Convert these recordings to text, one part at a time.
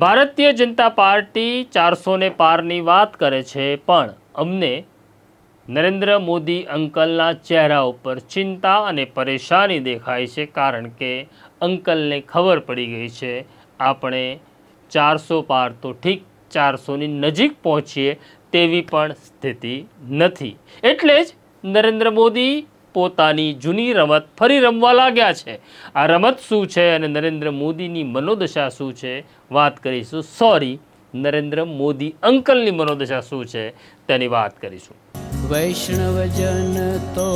Bharatiya Janata party 400 પારની વાત કરે છે, પણ અમને નરેન્દ્ર મોદી અંકલના ચહેરા ઉપર ચિંતા અને પરેશાની દેખાય છે, કારણ કે અંકલને ખબર પડી ગઈ છે આપણે 400 પાર તો ઠીક 400ની નજીક પહોંચીએ તેવી પણ સ્થિતિ નથી. એટલે જ નરેન્દ્ર મોદી પોતાની જૂની રમત ફરી રમવા લાગ્યા છે. આ રમત શું છે અને નરેન્દ્ર મોદીની મનોદશા શું છે વાત કરીશું. નરેન્દ્ર મોદી અંકલની મનોદશા શું છે તેની વાત કરીશું. વૈષ્ણવજન તો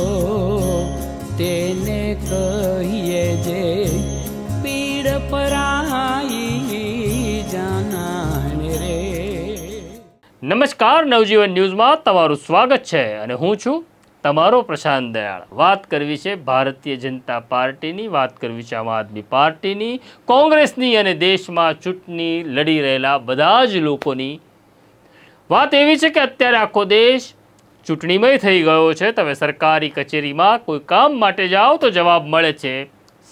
તેને કહીએ જે પીડ પરાઈ જાનાને રે. નમસ્કાર, નવજીવન ન્યૂઝમાં તમારું સ્વાગત છે અને હું છું તમારો પ્રશાંત દયાળ. વાત કરવી છે ભારતીય જનતા પાર્ટીની, વાત કરવી છે આમ આદમી પાર્ટીની, કોંગ્રેસની અને દેશમાં ચૂંટણી લડી રહેલા બધા જ લોકોની. વાત એવી છે કે અત્યારે આખો દેશ ચૂંટણીમય થઈ ગયો છે. તમે સરકારી કચેરીમાં કોઈ કામ માટે જાઓ તો જવાબ મળે છે,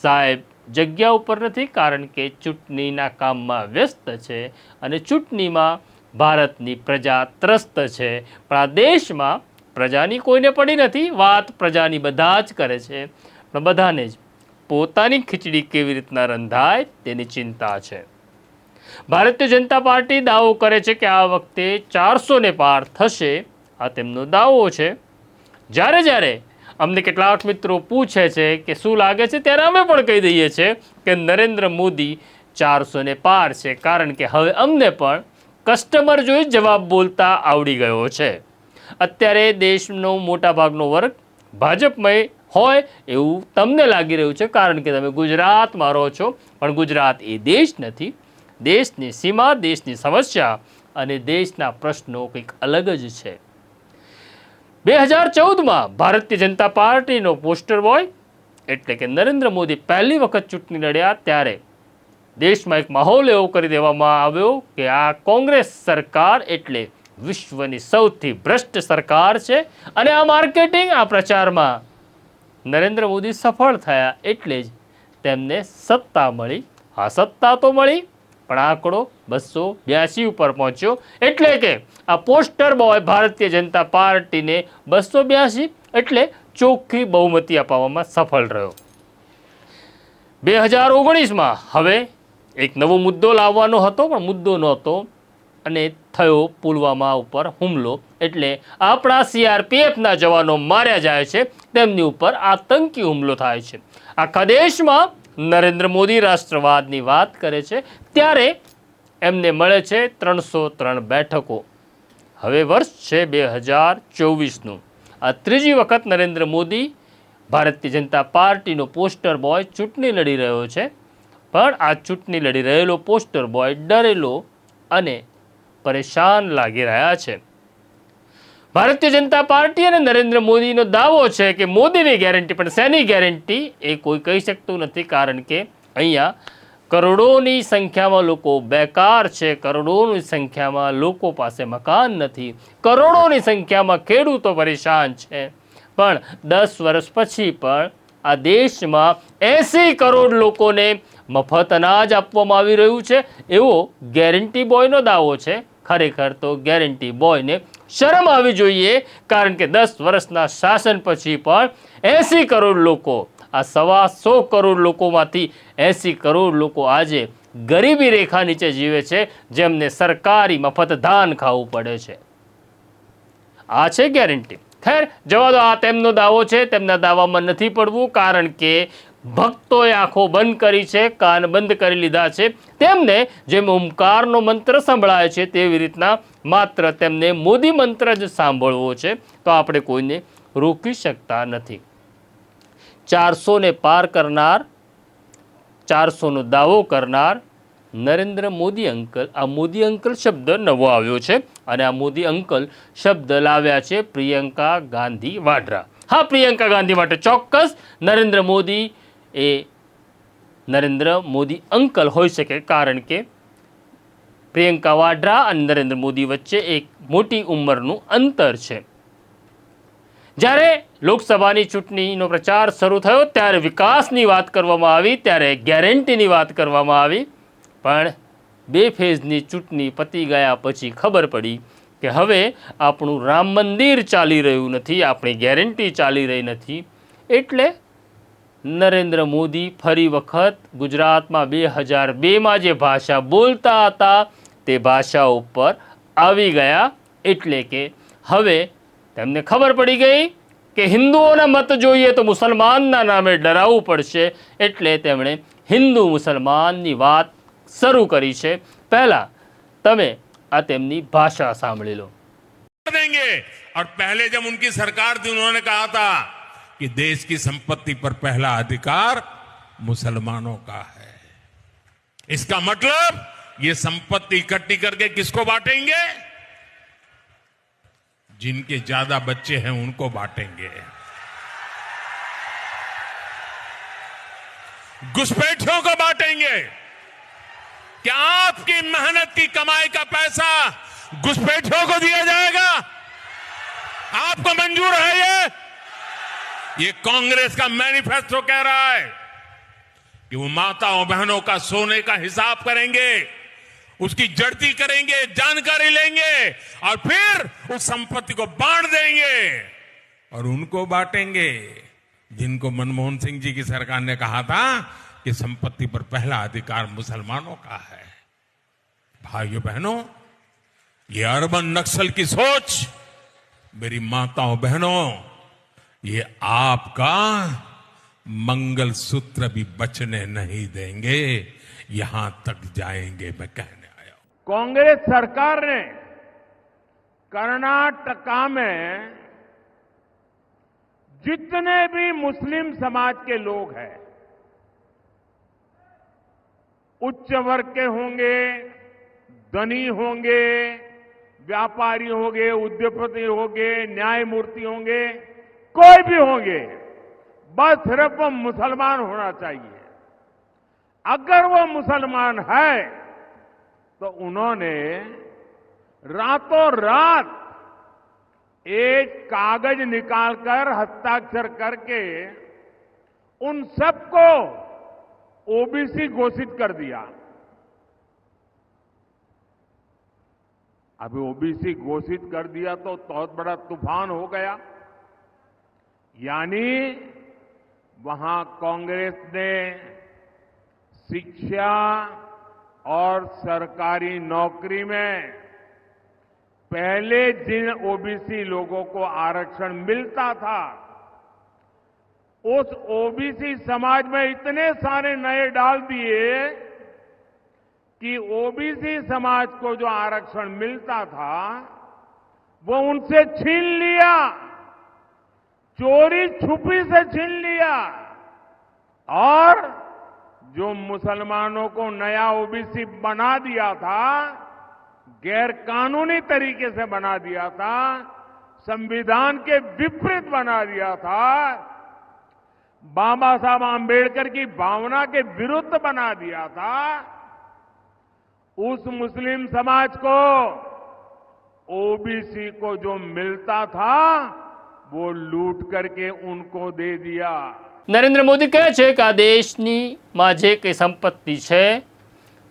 સાહેબ જગ્યા ઉપર નથી, કારણ કે ચૂંટણીના કામમાં વ્યસ્ત છે અને ચૂંટણીમાં ભારતની પ્રજા ત્રસ્ત છે. પણ આ દેશમાં પ્રજાની કોઈને પડી નથી. વાત પ્રજાની બધા જ કરે છે, પણ બધાને જ પોતાની ખીચડી કેવી રીતના રંધાય તેની ચિંતા છે. ભારતીય જનતા પાર્ટી દાવો કરે છે કે આ વખતે 400 પાર થશે, આ તેમનો દાવો છે. જ્યારે અમને કેટલાક મિત્રો પૂછે છે કે શું લાગે છે, ત્યારે અમે પણ કહી દઈએ છીએ કે નરેન્દ્ર મોદી 400 પાર છે, કારણ કે હવે અમને પણ કસ્ટમર જોઈ જવાબ બોલતા આવડી ગયો છે. અત્યારે દેશનો મોટાભાગનો વર્ગ ભાજપમય હોય એવું તમને લાગી રહ્યું છે, કારણ કે તમે ગુજરાતમાં રહો છો, પણ ગુજરાત એ દેશ નથી. દેશની સીમા, દેશની સમસ્યા અને દેશના પ્રશ્નો કંઈક અલગ જ છે. 2014માં ભારતીય જનતા પાર્ટીનો પોસ્ટર બોય એટલે કે નરેન્દ્ર મોદી પહેલી વખત ચૂંટણી લડ્યા, ત્યારે દેશમાં એક માહોલ એવો કરી દેવામાં આવ્યો કે આ કોંગ્રેસ સરકાર એટલે વિશ્વની સૌથી ભ્રષ્ટ સરકાર છે અને આ માર્કેટિંગ, આ પ્રચારમાં નરેન્દ્ર મોદી સફળ થયા, એટલે જ તેમને સત્તા મળી. હા, સત્તા તો મળી, પણ આંકડો 282 ઉપર પહોંચ્યો. એટલે કે આ પોસ્ટર બોય ભારતીય જનતા પાર્ટીને 282 એટલે ચોખ્ખી બહુમતી અપાવવામાં સફળ રહ્યો. 2019માં હવે એક નવો મુદ્દો લાવવાનો હતો, પણ મુદ્દો નહોતો અને થયો પુલવામા ઉપર હુમલો. એટલે આપણા CRPFના જવાનો માર્યા જાય છે, તેમની ઉપર આતંકી હુમલો થાય છે. આખા દેશમાં નરેન્દ્ર મોદી રાષ્ટ્રવાદની વાત કરે છે, ત્યારે એમને મળે છે 303 બેઠકો. હવે વર્ષ છે 2024નું. આ ત્રીજી વખત નરેન્દ્ર મોદી ભારતીય જનતા પાર્ટીનો પોસ્ટર બોય ચૂંટણી લડી રહ્યો છે. પણ આ ચૂંટણી લડી રહેલો પોસ્ટર બોય ડરેલો અને પરેશાન લાગી રહ્યા છે. ભારતીય જનતા પાર્ટી અને નરેન્દ્ર મોદીનો દાવો છે કે મોદીની ગેરંટી, પણ શેની ગેરંટી એ કોઈ કહી શકતું નથી, કારણ કે અહીંયા કરોડોની સંખ્યામાં લોકો બેકાર છે, કરોડોની સંખ્યામાં લોકો પાસે મકાન નથી, કરોડોની સંખ્યામાં ખેડૂતો પરેશાન છે. પણ 10 વર્ષ પછી પણ આ દેશમાં 80 કરોડ લોકોને મફત અનાજ આપવામાં આવી રહ્યું છે, એવો ગેરંટી બોયનો દાવો છે. ખરેખર તો ગેરંટી બોયને શરમ આવી જોઈએ, કારણ કે 10 વર્ષના શાસન પછી પણ 80 કરોડ લોકો, આ 125 કરોડ લોકોમાંથી 80 કરોડ લોકો આજે ગરીબી રેખા નીચે જીવે છે, જેમને સરકારી મફત ધાન ખાવું પડે છે. આ છે ગેરંટી. ખેર, જવા દો, આ તેમનો દાવો છે, તેમના દાવામાં નથી પડવું, કારણ કે ભક્તોએ આંખો બંધ કરી છે, કાન બંધ કરી લીધા છે. તેમને જેમ ઓમકારનો મંત્ર સંભળાય છે તેવી રીતના માત્ર તેમને મોદી મંત્ર જ સાંભળવો છે, તો આપણે કોઈને રોકી શકતા નથી. 400 પાર કરનાર, 400નો દાવો કરનાર નરેન્દ્ર મોદી અંકલ. આ મોદી અંકલ શબ્દ નવો આવ્યો છે અને આ મોદી અંકલ શબ્દ લાવ્યા છે પ્રિયંકા ગાંધી વાડ્રા. હા, પ્રિયંકા ગાંધી માટે ચોક્કસ નરેન્દ્ર મોદી એ નરેન્દ્ર મોદી અંકલ હોઈ શકે, કારણ કે પ્રિયંકા વાડ્રા અને નરેન્દ્ર મોદી વચ્ચે એક મોટી ઉંમરનું અંતર છે. જ્યારે લોકસભાની ચૂંટણીનો પ્રચાર શરૂ થયો ત્યારે વિકાસની વાત કરવામાં આવી, ત્યારે ગેરંટીની વાત કરવામાં આવી, પણ 2 ફેઝની ચૂંટણી પતી ગયા પછી ખબર પડી કે હવે આપણું રામ મંદિર ચાલી રહ્યું નથી, આપણી ગેરંટી ચાલી રહી નથી. એટલે નરેન્દ્ર મોદી ફરી વખત ગુજરાતમાં 2002માં જે ભાષા બોલતા હતા તે ભાષા ઉપર આવી ગયા. એટલે કે હવે તેમને ખબર પડી ગઈ કે હિન્દુઓના મત જોઈએ તો મુસલમાનના નામે ડરાવવું પડશે. એટલે તેમણે હિન્દુ મુસલમાનની વાત શરૂ કરી છે. પહેલા તમે આ તેમની ભાષા સાંભળી લો. देंगे और पहले जब उनकी सरकार थी उन्होंने कहा था कि देश की संपत्ति पर पहला अधिकार मुसलमानों का है. इसका मतलब ये संपत्ति इकट्ठी करके किसको बांटेंगे? जिनके ज्यादा बच्चे हैं उनको बांटेंगे. घुसपैठियों को बांटेंगे. क्या आपकी मेहनत की कमाई का पैसा घुसपैठियों को दिया जाएगा? आपको मंजूर है ये कांग्रेस का मैनिफेस्टो कह रहा है कि वो माताओं बहनों का सोने का हिसाब करेंगे, उसकी जड़ती करेंगे, जानकारी लेंगे और फिर उस संपत्ति को बांट देंगे. और उनको बांटेंगे जिनको मनमोहन सिंह जी की सरकार ने कहा था कि संपत्ति पर पहला अधिकार मुसलमानों का है. भाइयों बहनों, ये अर्बन नक्सल की सोच, मेरी माताओं बहनों, ये आपका मंगल सूत्र भी बचने नहीं देंगे. यहां तक जाएंगे मैं कहने आया हूं. कांग्रेस सरकार ने कर्नाटका में जितने भी मुस्लिम समाज के लोग हैं, उच्च वर्ग के होंगे, धनी होंगे, व्यापारी होंगे, उद्योगपति होंगे, न्यायमूर्ति होंगे, कोई भी होंगे, बस सिर्फ वो मुसलमान होना चाहिए. अगर वो मुसलमान है तो उन्होंने रातों रात एक कागज निकालकर हस्ताक्षर करके उन सबको ओबीसी घोषित कर दिया. अभी ओबीसी घोषित कर दिया तो बहुत बड़ा तूफान हो गया. यानी वहां कांग्रेस ने शिक्षा और सरकारी नौकरी में पहले जिन ओबीसी लोगों को आरक्षण मिलता था, उस ओबीसी समाज में इतने सारे नए डाल दिए कि ओबीसी समाज को जो आरक्षण मिलता था वो उनसे छीन लिया, चोरी छुपी से छीन लिया. और जो मुसलमानों को नया ओबीसी बना दिया था, गैर कानूनी तरीके से बना दिया था, संविधान के विपरीत बना दिया था, बाबा साहब आंबेडकर की भावना के विरुद्ध बना दिया था, उस मुस्लिम समाज को ओबीसी को जो मिलता था वो लूट करके उनको दे दिया. નરેન્દ્ર મોદી કહે છે કે આ દેશમાં જે કંઈ સંપત્તિ છે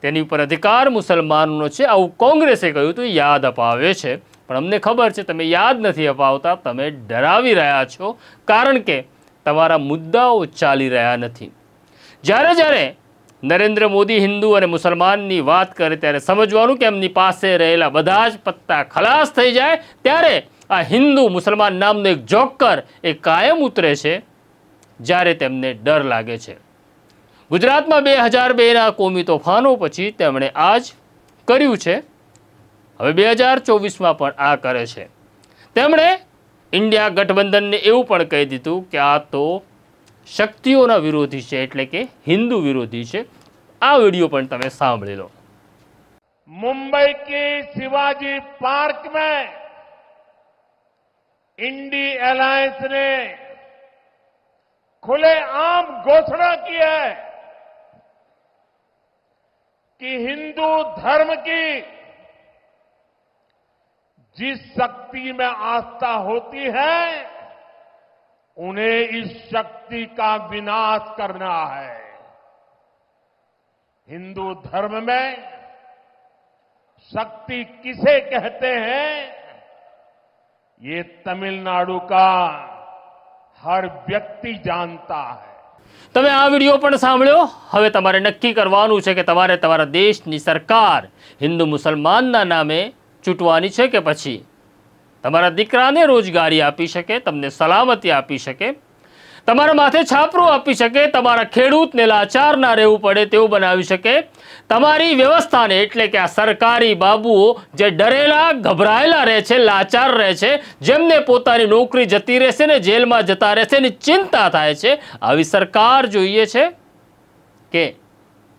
તેની ઉપર અધિકાર મુસલમાનોનો છે. આવું કોંગ્રેસે કહ્યું તો યાદ અપાવે છે. પણ અમને ખબર છે તમે યાદ નથી અપાવતા, તમે ડરાવી રહ્યા છો, કારણ કે તમારા મુદ્દાઓ ચાલી રહ્યા નથી. જ્યારે જ્યારે નરેન્દ્ર મોદી હિન્દુ અને મુસલમાનની વાત કરે ત્યારે સમજવાનું કે એમની પાસે રહેલા બધા જ પત્તા ખલાસ થઈ જાય, ત્યારે આ હિન્દુ મુસલમાન નામનો એક જોકર એ કાયમ ઉતરે છે જ્યારે તેમને ડર લાગે છે. ગુજરાતમાં 2002ના કોમી તોફાનો પછી તેમણે આ જ કર્યું છે. હવે 2024માં પણ આ કરે છે. તેમણે ઇન્ડિયા ગઠબંધનને એવું પણ કહી દીધું કે આ તો શક્તિઓના વિરોધી છે, એટલે કે હિન્દુ વિરોધી છે. આ વિડીયો પણ તમે સાંભળી લો. मुंबई की शिवाजी पार्क में इंडी अलायंस ने खुलेआम घोषणा की है कि हिंदू धर्म की जिस शक्ति में आस्था होती है उन्हें इस शक्ति का विनाश करना है. हिंदू धर्म में शक्ति किसे कहते हैं ये तमिलनाडु का हर व्यक्ति जानता है। તમે આ વિડીયો પણ સાંભળ્યો. હવે તમારે નક્કી કરવાનું છે કે તમારે તમારા દેશની સરકાર હિન્દુ મુસલમાનના નામે ચૂંટવાની છે કે પછી તમારા દીકરાને રોજગારી આપી શકે, તમને સલામતી આપી શકે, તમારા માથે છાપરું આપી શકે, તમારા ખેડૂતને લાચાર ના રહેવું પડે તેવું બનાવી શકે, તમારી વ્યવસ્થાને એટલે કે આ સરકારી બાબુઓ જે ડરેલા ગભરાયેલા રહે છે, લાચાર રહે છે, જેમને પોતાની નોકરી જતી રહેશે ને જેલમાં જતા રહેશે એની ચિંતા થાય છે, આવી સરકાર જોઈએ છે કે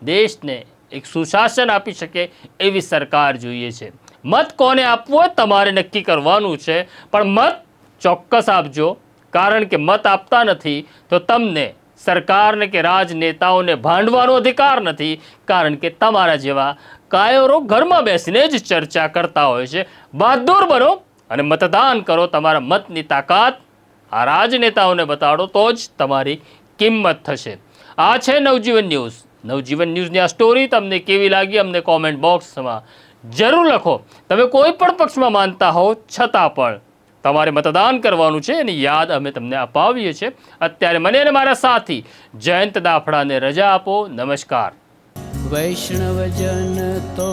દેશને એક સુશાસન આપી શકે એવી સરકાર જોઈએ છે. મત કોને આપવો તમારે નક્કી કરવાનું છે, પણ મત ચોક્કસ આપજો, કારણ કે મત આપતા નથી તો તમને સરકારને કે રાજનેતાઓને ભાંડવાનો અધિકાર નથી, કારણ કે તમારા જેવા કાયરો ઘરમાં બેસીને જ ચર્ચા કરતા હોય છે. બહાદુર બનો અને મતદાન કરો. તમારા મતની તાકાત આ રાજનેતાઓને બતાડો તો જ તમારી કિંમત થશે. આ છે નવજીવન ન્યૂઝ. નવજીવન ન્યૂઝની આ સ્ટોરી તમને કેવી લાગી અમને કોમેન્ટ બોક્સમાં જરૂર લખો. તમે કોઈ પણ પક્ષમાં માનતા હો છતાં પણ તમારે મતદાન કરવાનું છે એની યાદ અમે તમને અપાવીએ છીએ. અત્યારે મને અને મારા સાથી જયંત દાફડાને રજા આપો. નમસ્કાર. વૈષ્ણવજન તો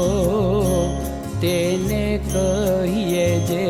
તેને કહીએ જે